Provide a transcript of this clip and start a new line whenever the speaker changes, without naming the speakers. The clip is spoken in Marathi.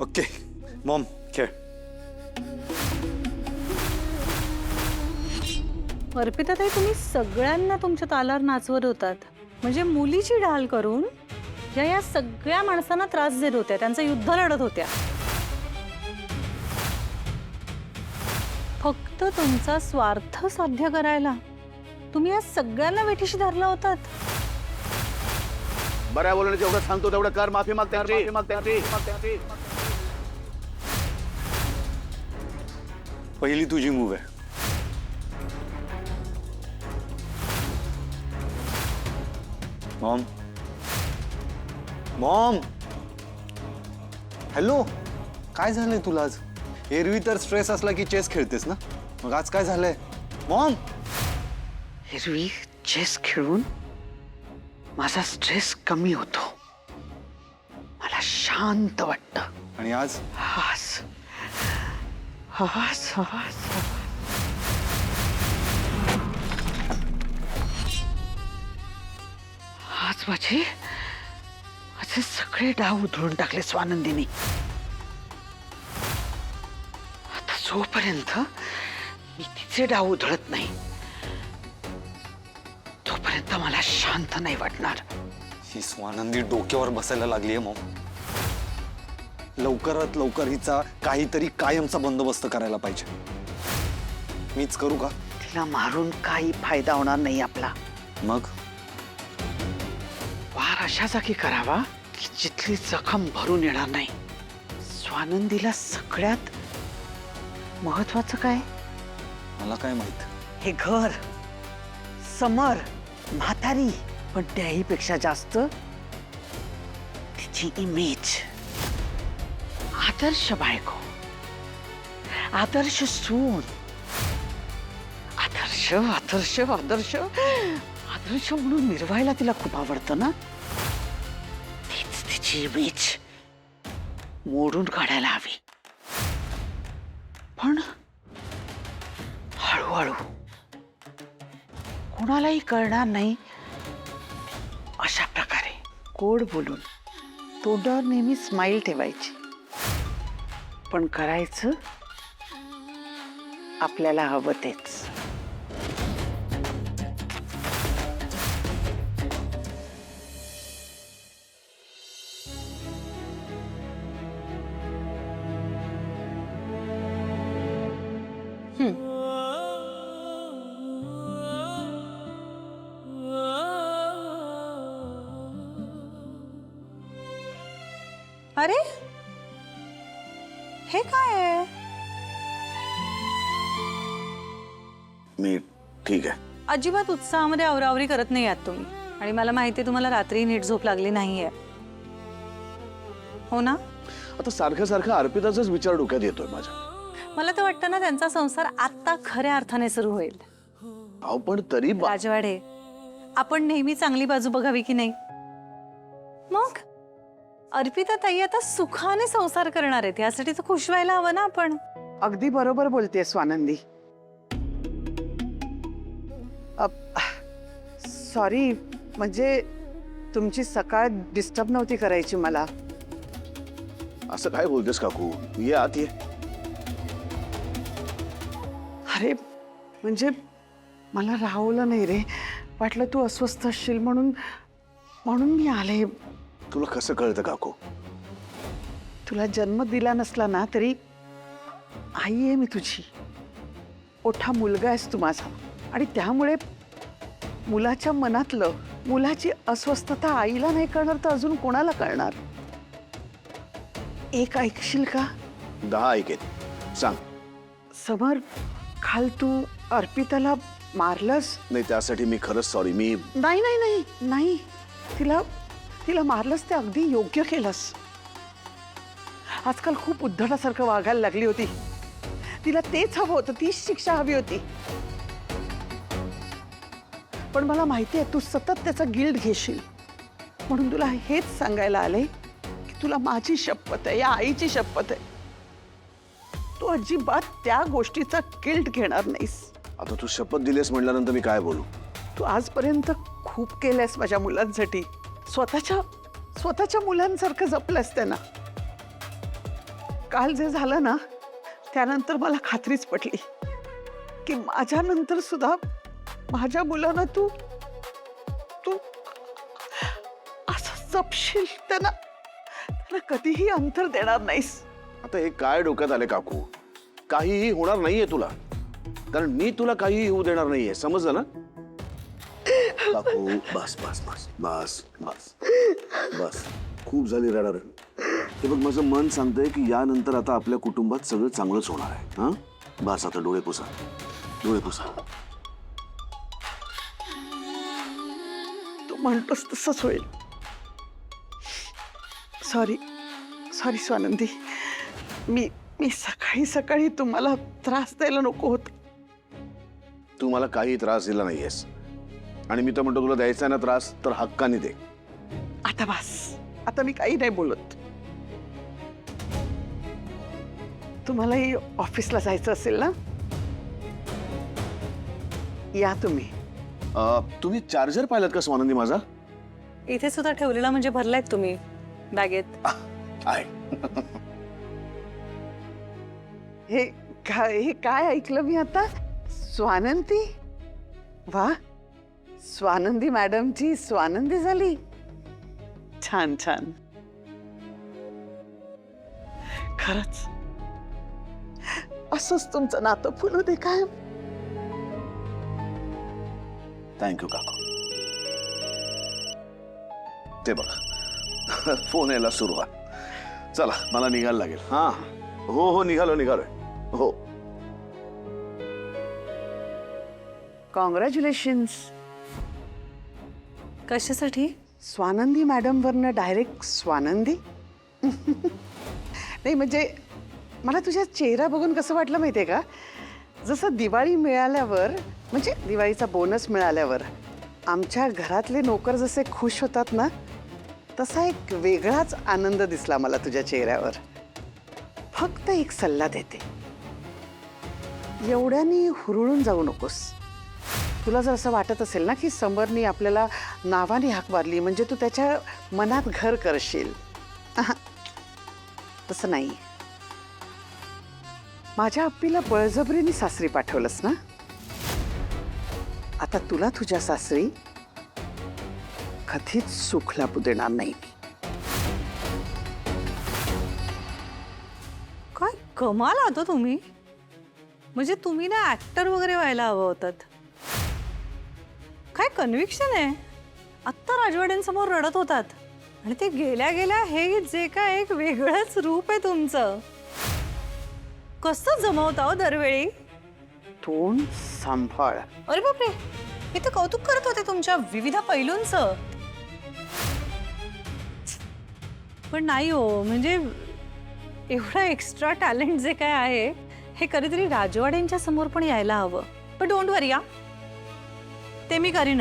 ओके मॉम खेळ.
अर्पिता ताई, तुम्ही सगळ्यांना तुमच्या तालावर नाचवत होतात. म्हणजे मुलीची ढाल करून या सगळ्या माणसांना त्रास देत होत्या, त्यांचं युद्ध लढत होत्या. फक्त तुमचा स्वार्थ साध्य करायला तुम्ही या सगळ्यांना वेठीशी धरला होतात.
बऱ्या बोलणे जेवढं सांगतो तेवढं कर. माफी माग त्यांची.
पहिली तुझी मूव आहे. मॉम मॉम हॅलो, काय झालंय तुला आज? एरवी तर स्ट्रेस असला की चेस खेळतेस ना, मग आज काय झालंय? मॉम
एरवी चेस खेळून माझा स्ट्रेस कमी होतो, मला शांत वाटतं.
आणि आज
आवाज आवाज आवाज आज माझे सगळे डाव उधळून टाकले स्वानंदीने. आता जोपर्यंत मी तिचे डाव उधळत नाही तोपर्यंत मला शांत नाही वाटणार.
ही स्वानंदी डोक्यावर बसायला लागलीये मॉम. लवकरात लवकर हिचा काहीतरी कायमचा बंदोबस्त करायला पाहिजे. मीच करू का?
तिला मारून काही फायदा होणार नाही आपला.
मग
वार अशा जागी करावा की जिथली जखम भरून येणार नाही. स्वानंदीला सगळ्यात महत्वाचं काय?
मला काय माहित.
हे घर, समर, म्हातारी, पण त्याही पेक्षा जास्त तिची इमेज. आदर्श बायको, आदर्श सून, आदर्श आदर्श आदर्श आदर्श म्हणून मिरवायला तिला खूप आवडतं ना. तीच तिची इमेज मोडून काढायला हवी, पण हळूहळू, कोणालाही कळणार नाही अशा प्रकारे गोड बोलून तोंडावर नेहमी स्माइल ठेवायची. पण करायचं आपल्याला हवं तेच.
अरे हे काय आहे?
मी ठीक आहे.
अजिबात उत्साहामध्ये आवरावरी करत नाही आहात तुम्ही. आणि मला माहिती आहे तुम्हाला रात्री नीट झोप लागली नाहीये, हो ना?
आता सारखं सारखं अर्पिताचाच विचार डोक्यात येतोय माझ्या.
मला तर वाटतं ना त्यांचा संसार आता खऱ्या अर्थाने सुरू होईल.
अहो पण तरी
राजवाडे, आपण नेहमी चांगली बाजू बघावी की नाही? मग अर्पिता ताई आता सुखाने संसार करणार आहेत, यासाठी तर खुश व्हायला हवं ना आपण.
अगदी बरोबर बोलते स्वानंदी. सॉरी, म्हणजे तुमची सकाळ डिस्टर्ब नव्हती करायची मला.
असं काय बोलतेस काकू? ये आत ये.
अरे म्हणजे मला राहवलं नाही रे, वाटलं तू अस्वस्थ असशील म्हणून मी आले.
तुला कसं कळतं काकू?
तुला जन्म दिला नसला ना तरी आई आहे मी तुझी. मोठा मुलगा आहेस तू माझा, आणि त्यामुळे मुलाच्या मनातलं, मुलाची अस्वस्थता आईला नाही कळणार तर अजून कोणाला कळणार? एक ऐकशील का?
10 ऐकेत. सांग.
समर, काल तू अर्पिताला मारलंस?
नाही, त्यासाठी मी खरंच सॉरी. मी
नाही नाही नाही नाही, तिला मारलंस ते अगदी योग्य केलंस. आजकाल खूप उद्धटासारखं वागायला लागली होती. तिला तेच हवं होतं, तीच शिक्षा हवी होती. पण मला माहिती आहे तू सतत त्याचा गिल्ट घेशील, म्हणून तुला हेच सांगायला आले की तुला माझी शपथ आहे, या आईची शपथ आहे, तू अजिबात त्या गोष्टीचा गिल्ट घेणार नाहीस.
आता तू शपथ दिलीस म्हटल्यानंतर मी काय बोलू?
तू आजपर्यंत खूप केलंयस माझ्या मुलांसाठी. स्वतःच्या मुलांसारखं जपलंस त्यांना. काल जे झालं ना त्यानंतर मला खात्रीच पटली की माझ्यानंतर सुद्धा माझ्या मुलांना तू तू असं जपशील, त्यांना कधीही अंतर देणार नाहीस.
आता हे काय डोक्यात आले काकू? काहीही होणार नाहीये तुला, कारण मी तुला काहीही होऊ देणार नाहीये, समजलं ना? काकू बस बस बस बस बस बस, खूप झाली रडारड. हे बघ, माझं मन सांगतंय की यानंतर आता आपल्या कुटुंबात सगळं चांगलंच होणार आहे. हा, बस आता डोळे पुसा, डोळे पुसा.
तू म्हणतोस तसंच होईल. सॉरी सॉरी स्वानंदी, मी मी सकाळी सकाळी तुम्हाला त्रास द्यायला नको होत.
तू मला काही त्रास दिला नाहीयेस, आणि मी तर म्हणतो तुला द्यायचा ना त्रास तर हक्काने दे.
आता बस, आता मी काही नाही बोलत. तुम्हालाही ऑफिसला जायचं असेल ना, या तुम्ही.
तुम्ही चार्जर पाहिलात का स्वानंदी माझा?
इथे सुद्धा ठेवलेला म्हणजे भरलायत तुम्ही बॅगेत.
आहे.
हे काय ऐकलं मी आता? स्वानंदी? वा, स्वानंदी मॅडमची स्वानंदी झाली. छान छान. खरंच असंच तुमचं नातं फुलू दे काय.
थँक्यू काकू. ते बघा फोन यायला सुरुवात. चला मला निघायला लागेल. हा हो हो, निघालोय हो.
कॉंग्रॅच्युलेशन्स.
कशासाठी?
स्वानंदी मॅडम वरनं डायरेक्ट स्वानंदी. नाही म्हणजे मला तुझ्या चेहरा बघून कसं वाटलं माहितीये का, जसं दिवाळी मिळाल्यावर, म्हणजे दिवाळीचा बोनस मिळाल्यावर आमच्या घरातले नोकर जसे खुश होतात ना, तसा एक वेगळाच आनंद दिसला मला तुझ्या चेहऱ्यावर. फक्त एक सल्ला देते, एवढ्यानी हुरळून जाऊ नकोस. तुला जर असं वाटत असेल ना की समरनी आपल्याला नावाने हाक मारली म्हणजे तू त्याच्या मनात घर करशील, तसं नाही. माझ्या अप्पीला बळजबरीने सासरी पाठवलंस ना, आता तुला तुझ्या सासरी कधीच सुख लाभू देणार नाही.
काय कमाल आहात तुम्ही. म्हणजे तुम्ही ना ऍक्टर वगैरे व्हायला हवं होतात. काय कन्व्हिक्शन आहे. आत्ता राजवाड्यांसमोर रडत होतात आणि ते गेल्या गेल्या हे जे काय एक वेगळंच रूप आहे तुमचं. कसं जमवता हो दरवेळी.
तोंड सांभाळ.
अरे बापरे, मी तर कौतुक करत होते तुमच्या विविध पैलूंचं. पण नाही हो, म्हणजे एवढा एक्स्ट्रा टॅलेंट जे काय आहे हे कधीतरी राजवाड्यांच्या समोर पण यायला हवं. पण डोंट वरी, ते मी करीन.